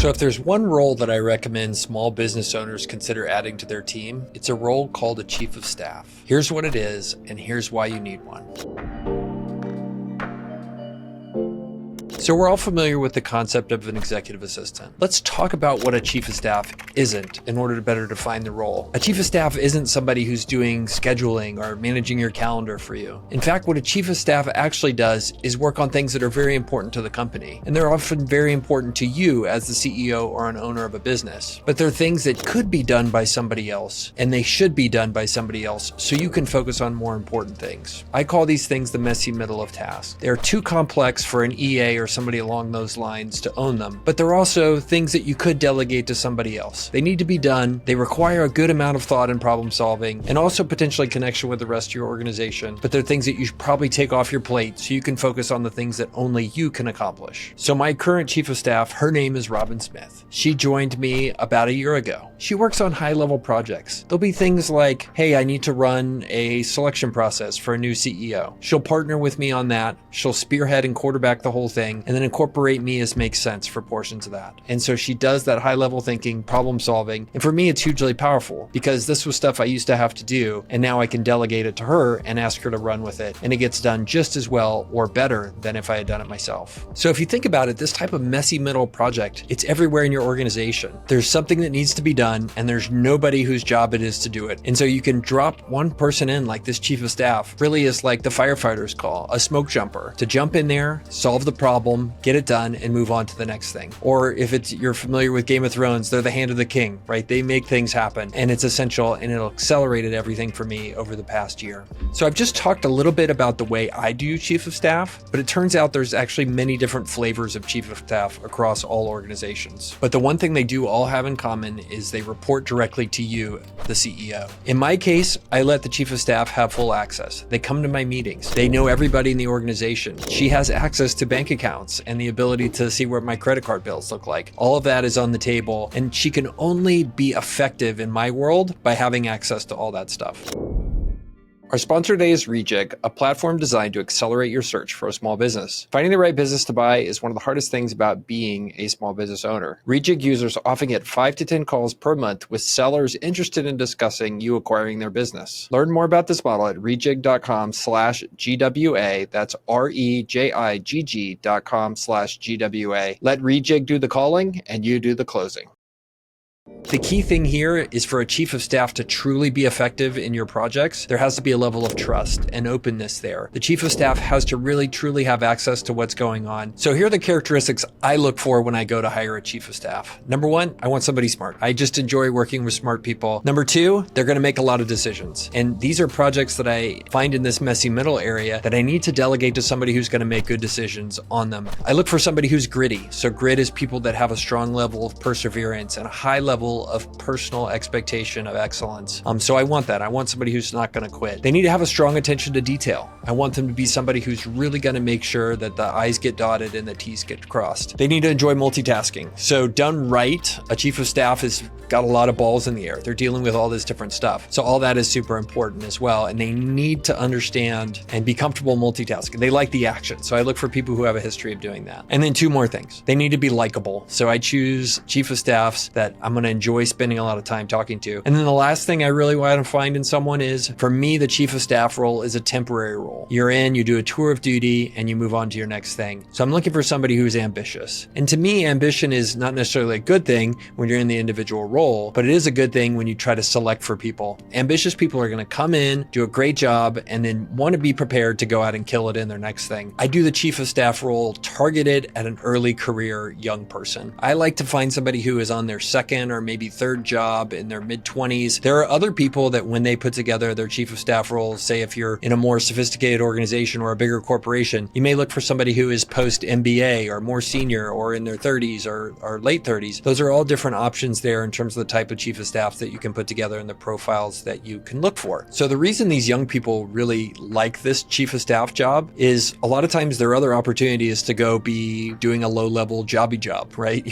So if there's one role that I recommend small business owners consider adding to their team, it's a role called a chief of staff. Here's what it is, and here's why you need one. So we're all familiar with the concept of an executive assistant. Let's talk about what a chief of staff isn't in order to better define the role. A chief of staff isn't somebody who's doing scheduling or managing your calendar for you. In fact, what a chief of staff actually does is work on things that are very important to the company. And they're often very important to you as the CEO or an owner of a business. But they're things that could be done by somebody else, and they should be done by somebody else so you can focus on more important things. I call these things the messy middle of tasks. They're too complex for an EA or somebody along those lines to own them, but they're also things that you could delegate to somebody else. They need to be done. They require a good amount of thought and problem solving, and also potentially connection with the rest of your organization, but they're things that you should probably take off your plate so you can focus on the things that only you can accomplish. So my current chief of staff, her name is Robin Smith. She joined me about a year ago. She works on high-level projects. There'll be things like, hey, I need to run a selection process for a new CEO. She'll partner with me on that. She'll spearhead and quarterback the whole thing, and then incorporate me as makes sense for portions of that. And so she does that high-level thinking, problem solving. And for me, it's hugely powerful because this was stuff I used to have to do, and now I can delegate it to her and ask her to run with it. And it gets done just as well or better than if I had done it myself. So if you think about it, this type of messy middle project, it's everywhere in your organization. There's something that needs to be done, and there's nobody whose job it is to do it. And so you can drop one person in, like this chief of staff really is like the firefighter's call, a smoke jumper, to jump in there, solve the problem, get it done, and move on to the next thing. Or if you're familiar with Game of Thrones, they're the hand of the king, right? They make things happen, and it's essential, and it'll accelerated everything for me over the past year. So I've just talked a little bit about the way I do chief of staff, but it turns out there's actually many different flavors of chief of staff across all organizations. But the one thing they do all have in common is they report directly to you, the CEO. In my case, I let the chief of staff have full access. They come to my meetings. They know everybody in the organization. She has access to bank accounts and the ability to see what my credit card bills look like. All of that is on the table, and she can only be effective in my world by having access to all that stuff. Our sponsor today is Rejig, a platform designed to accelerate your search for a small business. Finding the right business to buy is one of the hardest things about being a small business owner. Rejig users often get 5 to 10 calls per month with sellers interested in discussing you acquiring their business. Learn more about this model at rejig.com/GWA. That's REJIGG.com/GWA. Let Rejig do the calling and you do the closing. The key thing here is for a chief of staff to truly be effective in your projects, there has to be a level of trust and openness there. The chief of staff has to really truly have access to what's going on. So here are the characteristics I look for when I go to hire a chief of staff. Number one, I want somebody smart. I just enjoy working with smart people. Number two, they're going to make a lot of decisions. And these are projects that I find in this messy middle area that I need to delegate to somebody who's going to make good decisions on them. I look for somebody who's gritty. So grit is people that have a strong level of perseverance and a high level of personal expectation of excellence. So I want that. I want somebody who's not going to quit. They need to have a strong attention to detail. I want them to be somebody who's really going to make sure that the I's get dotted and the T's get crossed. They need to enjoy multitasking. So done right, a chief of staff has got a lot of balls in the air. They're dealing with all this different stuff. So all that is super important as well. And they need to understand and be comfortable multitasking. They like the action. So I look for people who have a history of doing that. And then two more things. They need to be likable. So I choose chief of staffs that I'm going to enjoy spending a lot of time talking to. And then the last thing I really want to find in someone is, for me, the chief of staff role is a temporary role. You're in, you do a tour of duty, and you move on to your next thing. So I'm looking for somebody who's ambitious. And to me, ambition is not necessarily a good thing when you're in the individual role, but it is a good thing when you try to select for people. Ambitious people are going to come in, do a great job, and then want to be prepared to go out and kill it in their next thing. I do the chief of staff role targeted at an early career young person. I like to find somebody who is on their second or maybe third job in their mid-20s. There are other people that when they put together their chief of staff roles, say if you're in a more sophisticated organization or a bigger corporation, you may look for somebody who is post-MBA or more senior or in their 30s or late 30s. Those are all different options there in terms of the type of chief of staff that you can put together and the profiles that you can look for. So the reason these young people really like this chief of staff job is a lot of times their other opportunity is to go be doing a low-level jobby job, right?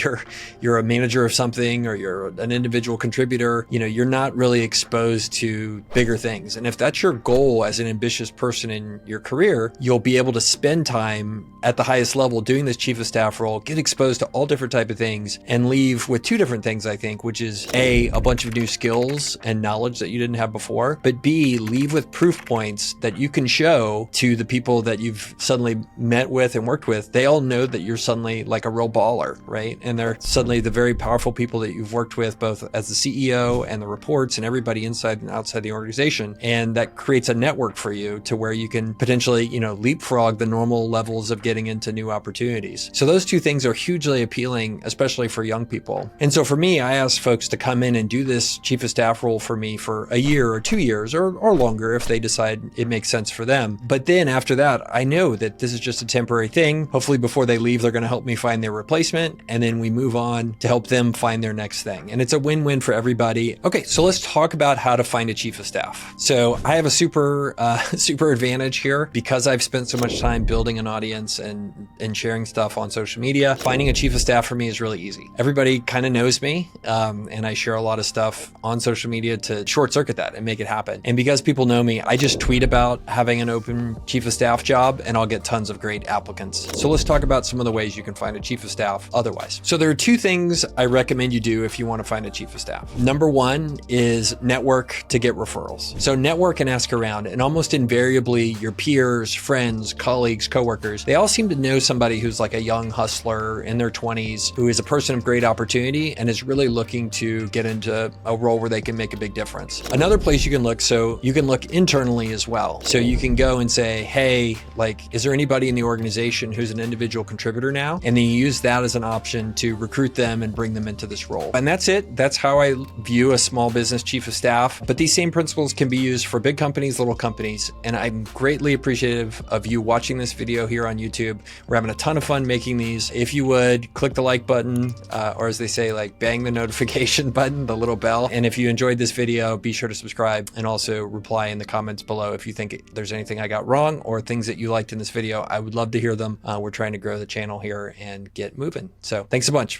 You're a manager of something, or you're you're an individual contributor, you know, you're not really exposed to bigger things. And if that's your goal as an ambitious person in your career, you'll be able to spend time at the highest level doing this chief of staff role, get exposed to all different type of things, and leave with two different things, I think, which is A, a bunch of new skills and knowledge that you didn't have before, but B, leave with proof points that you can show to the people that you've suddenly met with and worked with. They all know that you're suddenly like a real baller, right? And they're suddenly the very powerful people that you've worked with, both as the CEO and the reports and everybody inside and outside the organization. And that creates a network for you to where you can potentially, you know, leapfrog the normal levels of getting into new opportunities. So those two things are hugely appealing, especially for young people. And so for me, I ask folks to come in and do this chief of staff role for me for a year or 2 years or longer if they decide it makes sense for them. But then after that, I know that this is just a temporary thing. Hopefully before they leave, they're going to help me find their replacement. And then we move on to help them find their next thing. And it's a win-win for everybody. Okay, so let's talk about how to find a chief of staff. So I have a super advantage here because I've spent so much time building an audience and sharing stuff on social media. Finding a chief of staff for me is really easy. Everybody kind of knows me, and I share a lot of stuff on social media to short circuit that and make it happen. And because people know me, I just tweet about having an open chief of staff job and I'll get tons of great applicants. So let's talk about some of the ways you can find a chief of staff otherwise. So there are two things I recommend you do if you want to find a chief of staff. Number one is network to get referrals. So network and ask around, and almost invariably your peers, friends, colleagues, coworkers, they all seem to know somebody who's like a young hustler in their 20s who is a person of great opportunity and is really looking to get into a role where they can make a big difference. Another place you can look, so you can look internally as well. So you can go and say, hey, like, is there anybody in the organization who's an individual contributor now? And then you use that as an option to recruit them and bring them into this role. And that's it. That's how I view a small business chief of staff. But these same principles can be used for big companies, little companies. And I'm greatly appreciative of you watching this video here on YouTube. We're having a ton of fun making these. If you would, click the like button, or as they say, like bang the notification button, the little bell. And if you enjoyed this video, be sure to subscribe and also reply in the comments below if you think there's anything I got wrong or things that you liked in this video. I would love to hear them. We're trying to grow the channel here and get moving. So thanks a bunch.